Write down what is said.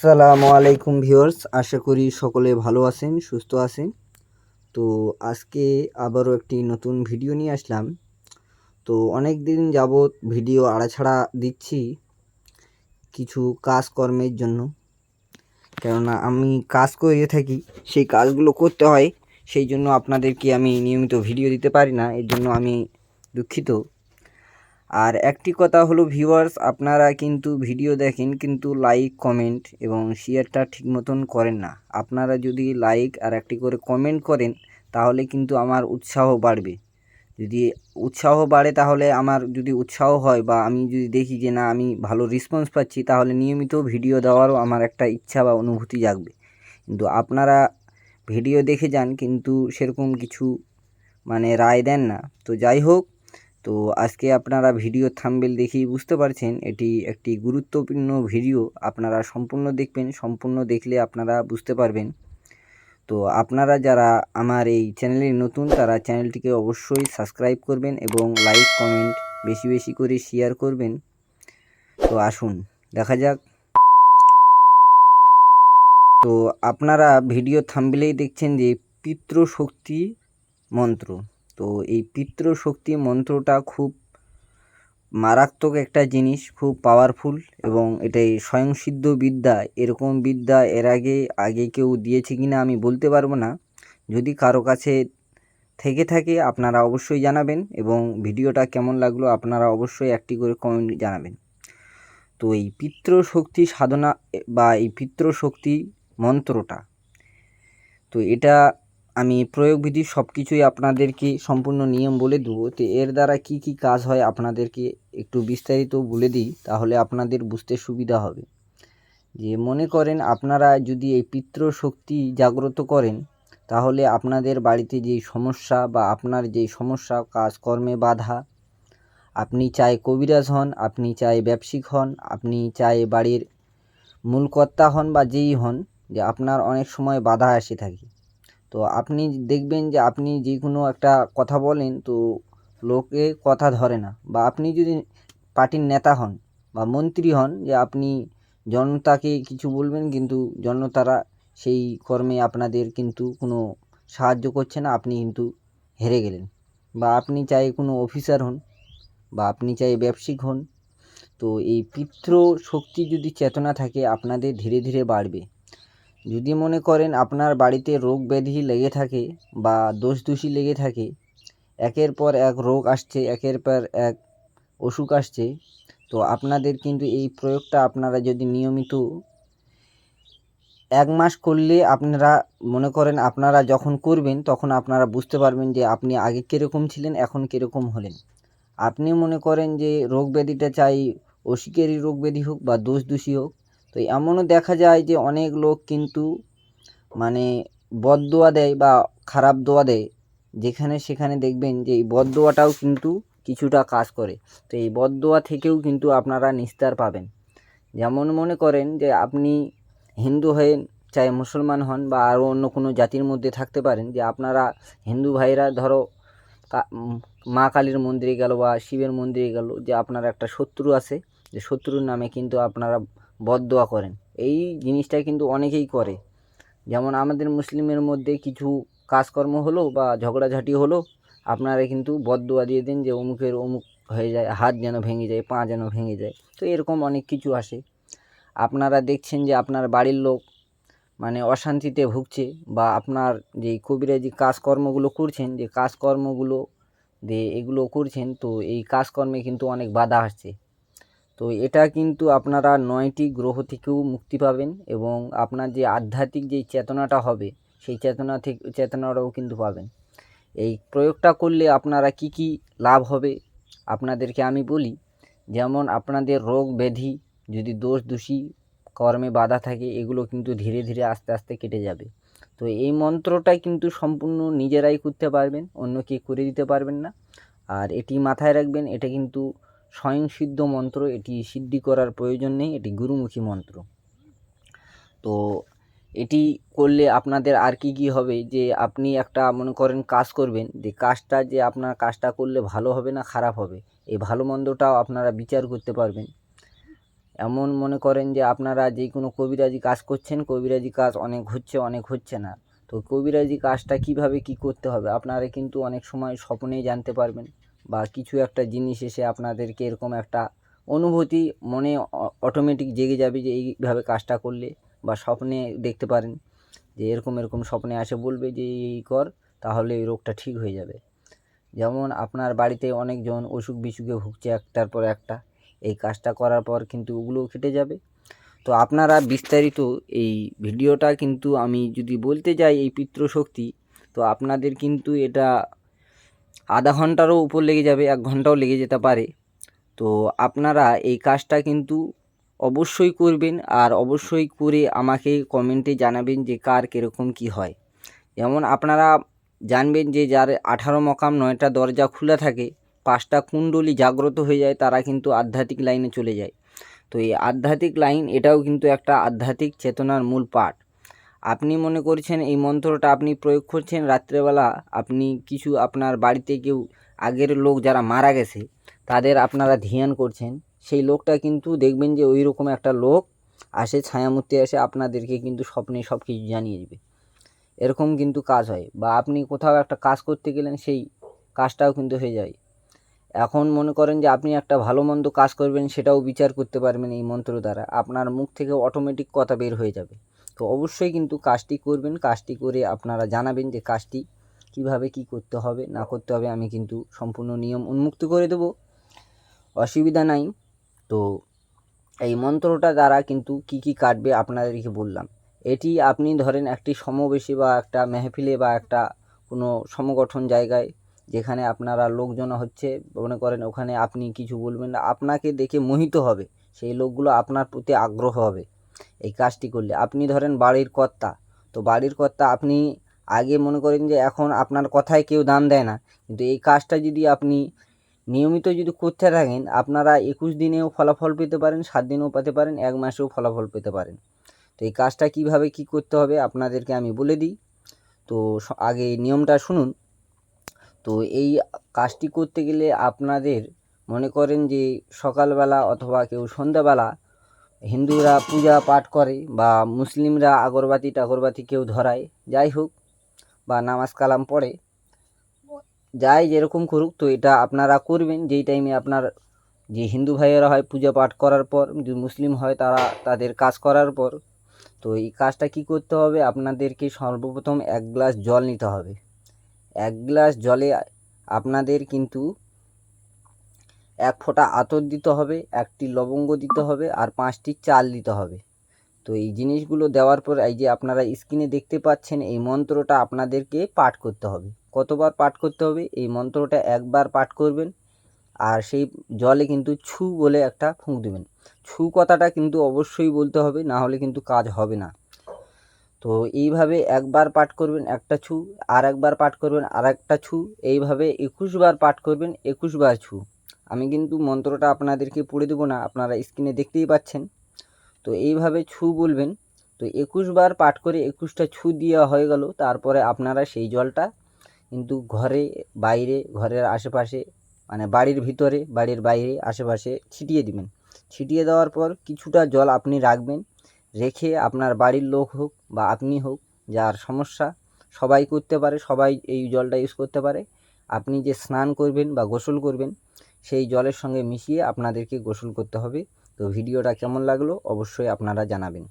আসসালামু আলাইকুম ভিউয়ার্স, আশা করি সকলে ভালো আছেন, সুস্থ আছেন। তো আজকে আবারও একটি নতুন ভিডিও নিয়ে আসলাম। তো অনেক দিন যাবৎ ভিডিও আড়াছাড়া দিচ্ছি কিছু কাজকর্মের জন্য, কেননা আমি কাজ করে থাকি, সেই কাজগুলো করতে হয়, সেই জন্য আপনাদেরকে আমি নিয়মিত ভিডিও দিতে পারি না, এর জন্য আমি দুঃখিত। আর একটি কথা হলো ভিউয়ার্স, আপনারা কিন্তু ভিডিও দেখেন কিন্তু লাইক কমেন্ট এবং শেয়ারটা ঠিক মতন করেন না। আপনারা যদি লাইক আর একটি করে কমেন্ট করেন তাহলে কিন্তু আমার উৎসাহ বাড়বে। যদি উৎসাহ বাড়ে তাহলে আমার যদি উৎসাহ হয় বা আমি যদি দেখি যে না আমি ভালো রেসপন্স পাচ্ছি, তাহলে নিয়মিত ভিডিও দেওয়ারও আমার একটা ইচ্ছা বা অনুভূতি জাগবে। কিন্তু আপনারা ভিডিও দেখে যান কিন্তু সেরকম কিছু রায় দেন না। তো যাই হোক, তো আজকে আপনারা ভিডিও থাম্বনেল দেখেই বুঝতে পারছেন এটি একটি গুরুত্বপূর্ণ ভিডিও। আপনারা সম্পূর্ণ দেখবেন, সম্পূর্ণ দেখলে আপনারা বুঝতে পারবেন। তো আপনারা যারা আমার এই চ্যানেলে নতুন তারা চ্যানেলটিকে অবশ্যই সাবস্ক্রাইব করবেন এবং লাইক কমেন্ট বেশি বেশি করে শেয়ার করবেন। তো আসুন দেখা যাক। তো আপনারা ভিডিও থাম্বনেলেই দেখছেন যে পিতৃশক্তি মন্ত্র। তো এই পিতৃশক্তি মন্ত্রটা খুব মারাত্মক একটা জিনিস, খুব পাওয়ারফুল এবং এটাই স্বয়ংসিদ্ধ বিদ্যা। এরকম বিদ্যা এর আগে কেউ দিয়েছে কিনা আমি বলতে পারবো না। যদি কারো কাছে থেকে থাকে আপনারা অবশ্যই জানাবেন এবং ভিডিওটা কেমন লাগলো আপনারা অবশ্যই একটি করে কমেন্ট জানাবেন। তো এই পিতৃশক্তি সাধনা বা এই পিতৃশক্তি মন্ত্রটা, তো এটা আমি প্রয়োগবিধি সব কিছুই আপনাদেরকে সম্পূর্ণ নিয়ম বলে দেবো। তো এর দ্বারা কি কি কাজ হয় আপনাদেরকে একটু বিস্তারিত বলে দিই, তাহলে আপনাদের বুঝতে সুবিধা হবে। যে মনে করেন আপনারা যদি এই পিতৃশক্তি জাগ্রত করেন, তাহলে আপনাদের বাড়িতে যেই সমস্যা বা আপনার যেই সমস্যা কাজকর্মে বাধা, আপনি চাই কবিরাজ হন, আপনি চাই ব্যবসায়িক হন, আপনি চাই বাড়ির মূল কর্তা হন বা যেই হন, যে আপনার অনেক সময় বাধা এসে থাকে। তো আপনি দেখবেন যে আপনি যে কোনো একটা কথা বলেন তো লোকে কথা ধরে না, বা আপনি যদি পার্টির নেতা হন বা মন্ত্রী হন, যে আপনি জনতাকে কিছু বলবেন কিন্তু জনতারা সেই কর্মে আপনাদের কিন্তু কোনো সাহায্য করছে না, আপনি কিন্তু হেরে গেলেন। বা আপনি চাই কোনো অফিসার হন বা আপনি চাই ব্যবসায়িক হন, তো এই পিতৃ শক্তি যদি চেতনা থাকে আপনাদের ধীরে ধীরে বাড়বে। যদি মনে করেন আপনার বাড়িতে রোগ ব্যাধি লেগে থাকে বা দোষ দোষী লেগে থাকে, একের পর এক রোগ আসছে, একের পর এক অসুখ আসছে, তো আপনাদের কিন্তু এই প্রয়োগটা আপনারা যদি নিয়মিত 1 মাস করলে, আপনারা মনে করেন আপনারা যখন করবেন তখন আপনারা বুঝতে পারবেন যে আপনি আগে কীরকম ছিলেন এখন কীরকম হলেন। আপনি মনে করেন যে রোগ ব্যাধিটা চাই অসুখেরই রোগ ব্যাধি হোক বা দোষ দোষী হোক, তো এমনও দেখা যায় যে অনেক লোক কিন্তু বদদোয়া দেয় বা খারাপ দোয়া দেয়, যেখানে সেখানে দেখবেন যে এই বদদোয়াটাও কিন্তু কিছুটা কাজ করে। তো এই বদদোয়া থেকেও কিন্তু আপনারা নিস্তার পাবেন। যেমন মনে করেন যে আপনি হিন্দু হয়ে চাই মুসলমান হন বা আরও অন্য কোনো জাতির মধ্যে থাকতে পারেন, যে আপনারা হিন্দু ভাইরা ধরো মা কালীর মন্দিরে গেল বা শিবের মন্দিরে গেল, যে আপনার একটা শত্রু আছে, যে শত্রুর নামে কিন্তু আপনারা বদদোয়া করেন। এই জিনিসটা কিন্তু অনেকেই করে। যেমন আমাদের মুসলিমের মধ্যে কিছু কাজকর্ম হলো বা ঝগড়াঝাটি হলো, আপনারা কিন্তু বদদোয়া দিয়ে দেন যে অমুকের অমুক হয়ে যায়, হাত যেন ভেঙে যায়, পা যেন ভেঙে যায়। তো এরকম অনেক কিছু আসে। আপনারা দেখছেন যে আপনার বাড়ির লোক অশান্তিতে ভুগছে, বা আপনার যেই কবিরাজি কাজকর্মগুলো করছেন, যে কাজকর্মগুলো দিয়ে এগুলো করছেন, তো এই কাজকর্মে কিন্তু অনেক বাধা আসছে। তো এটা কিন্তু আপনারা 9টি গ্রহ থেকেও মুক্তি পাবেন এবং আপনার যে আধ্যাত্মিক যেই চেতনাটা হবে সেই চেতনাটাও কিন্তু পাবেন। এই প্রয়োগটা করলে আপনারা কি কি লাভ হবে আপনাদেরকে আমি বলি। যেমন আপনাদের রোগ ব্যাধি, যদি দোষ দোষী কর্মে বাধা থাকে, এগুলো কিন্তু ধীরে ধীরে আস্তে আস্তে কেটে যাবে। তো এই মন্ত্রটাই কিন্তু সম্পূর্ণ নিজেরাই করতে পারবেন, অন্য কেউ করে দিতে পারবেন না। আর এটি মাথায় রাখবেন, এটা কিন্তু স্বয়ংসিদ্ধ মন্ত্র, এটি সিদ্ধি করার প্রয়োজন নেই, এটি গুরুমুখী মন্ত্র। তো এটি করলে আপনাদের আর কি কি হবে, যে আপনি একটা মনে করেন কাজ করবেন, যে কাজটা যে আপনার কাজটা করলে ভালো হবে না খারাপ হবে, এই ভালো মন্দটাও আপনারা বিচার করতে পারবেন। এমন মনে করেন যে আপনারা যে কোনো কবিরাজি কাজ করছেন, কবিরাজি কাজ অনেক হচ্ছে না। তো কবিরাজি কাজটা কিভাবে কি করতে হবে আপনারা কিন্তু অনেক সময় স্বপ্নেই জানতে পারবেন, বা কিছু একটা জিনিস এসে আপনাদেরকে এরকম একটা অনুভূতি মনে অটোমেটিক জেগে যাবে যে এইভাবে কাজটা করলে, বা স্বপ্নে দেখতে পারেন যে এরকম স্বপ্নে আসে বলবে যে এই কর, তাহলে এই রোগটা ঠিক হয়ে যাবে। যেমন আপনার বাড়িতে অনেকজন অসুখ বিসুখে ভুগছে একটার পর একটা, এই কাজটা করার পর কিন্তু ওগুলোও কেটে যাবে। তো আপনারা বিস্তারিত এই ভিডিওটা কিন্তু আমি যদি বলতে যাই এই পিতৃশক্তি, তো আপনাদের কিন্তু এটা আধা ঘন্টারও উপর লেগে যাবে, 1 ঘন্টাও লেগে যেতে পারে। তো আপনারা এই কাজটা কিন্তু অবশ্যই করবেন, আর অবশ্যই করে আমাকে কমেন্টে জানাবেন যে কার কীরকম কী হয়। যেমন আপনারা জানবেন যে যার 18 মকাম 9টা দরজা খোলা থাকে, 5টা কুণ্ডলী জাগ্রত হয়ে যায়, তারা কিন্তু আধ্যাত্মিক লাইনে চলে যায়। তো এই আধ্যাত্মিক লাইন এটাও কিন্তু একটা আধ্যাত্মিক চেতনার মূল পাঠ। আপনি মনে করছেন এই মন্ত্রটা আপনি প্রয়োগ করছেন রাত্রেবেলা, আপনি কিছু আপনার বাড়িতে কেউ আগের লোক যারা মারা গেছে তাদের আপনারা ধ্যান করছেন, সেই লোকটা কিন্তু দেখবেন যে ওই রকম একটা লোক আসে, ছায়ামূর্তি আসে, আপনাদেরকে কিন্তু স্বপ্নে সব কিছু জানিয়ে দেবে। এরকম কিন্তু কাজ হয়। বা আপনি কোথাও একটা কাজ করতে গেলেন, সেই কাজটাও কিন্তু হয়ে যায়। এখন মনে করেন যে আপনি একটা ভালো মন্দ কাজ করবেন, সেটাও বিচার করতে পারবেন এই মন্ত্র দ্বারা, আপনার মুখ থেকে অটোমেটিক কথা বের হয়ে যাবে। তো অবশ্যই কিন্তু কাজটি করবেন, কাজটি করে আপনারা জানাবেন যে কাজটি কিভাবে কি করতে হবে না করতে হবে, আমি কিন্তু সম্পূর্ণ নিয়ম উন্মুক্ত করে দেবো, অসুবিধা নাই। তো এই মন্ত্রটা দ্বারা কিন্তু কি কি কাটবে আপনাদেরকে বললাম। এটি আপনি ধরেন একটি সমাবেশে বা একটা মেহফিলে বা একটা কোনো সংগঠন জায়গায় যেখানে আপনারা লোকজন হচ্ছে, মনে করেন ওখানে আপনি কিছু বলবেন না, আপনাকে দেখে মোহিত হবে সেই লোকগুলো, আপনার প্রতি আগ্রহ হবে এই কাজটি করলে। আপনি ধরেন বাড়ির কর্তা, তো বাড়ির কর্তা আপনি আগে মনে করেন যে এখন আপনার কথায় কেউ দাম দেয় না, কিন্তু এই কাজটা যদি আপনি নিয়মিত যদি করতে থাকেন, আপনারা 21 দিনেও ফলাফল পেতে পারেন, 7 দিনেও পেতে পারেন, 1 মাসেও ফলাফল পেতে পারেন। তো এই কাজটা কিভাবে কি করতে হবে আপনাদেরকে আমি বলে দিই। তো আগে নিয়মটা শুনুন। তো এই কাজটি করতে গেলে আপনাদের মনে করেন যে সকালবেলা অথবা কেউ সন্ধ্যাবেলা, হিন্দুরা পূজা পাঠ করে বা মুসলিমরা আগরবাতি কেউ ধরায়, যাই হোক, বা নামাজ কালাম পড়ে, যাই যেরকম করুক, তো এটা আপনারা করবেন যেই টাইমে আপনার যে হিন্দু ভাইয়েরা হয় পূজা পাঠ করার পর, যদি মুসলিম হয় তারা তাদের কাজ করার পর। তো এই কাজটা কি করতে হবে, আপনাদেরকে সর্বপ্রথম 1 গ্লাস জল নিতে হবে। 1 গ্লাস জলে আপনাদের কিন্তু 1 ফোঁটা আতর দিতে হবে, 1টি লবঙ্গ দিতে হবে, আর 5টি চাল দিতে হবে। তো এই জিনিসগুলো দেওয়ার পর এই যে আপনারা স্ক্রিনে দেখতে পাচ্ছেন, এই মন্ত্রটা আপনাদেরকে পাঠ করতে হবে। কতবার পাঠ করতে হবে, এই মন্ত্রটা 1 বার পাঠ করবেন, আর সেই জলে কিন্তু ছু বলে একটা ফুঁক দেবেন। ছু কথাটা কিন্তু অবশ্যই বলতে হবে, না হলে কিন্তু কাজ হবে না। তো এইভাবে 1 বার পাঠ করবেন একটা ছু, আর 1 বার পাঠ করবেন আর একটা ছু, এইভাবে 21 বার পাঠ করবেন, 21 বার ছু। আমি কিন্তু মন্ত্রটা আপনাদেরকে পড়ে দেবো না, আপনারা স্ক্রিনে দেখতেই পাচ্ছেন। তো এইভাবে ছু বলবেন। তো 21 বার পাঠ করে 21টা ছু দেওয়া হয়ে গেল, তারপরে আপনারা সেই জলটা কিন্তু ঘরে বাইরে, ঘরের আশেপাশে, মানে বাড়ির ভিতরে বাড়ির বাইরে আশেপাশে ছিটিয়ে দিবেন। ছিটিয়ে দেওয়ার পর কিছুটা জল আপনি রাখবেন, রেখে আপনার বাড়ির লোক হোক বা আপনি হোক, যার সমস্যা, সবাই করতে পারে, সবাই এই জলটা ইউজ করতে পারে। আপনি যে স্নান করবেন বা গোসল করবেন, সেই জলের সঙ্গে মিশিয়ে আপনাদেরকে গোসল করতে হবে। তো ভিডিওটা কেমন লাগলো অবশ্যই আপনারা জানাবেন।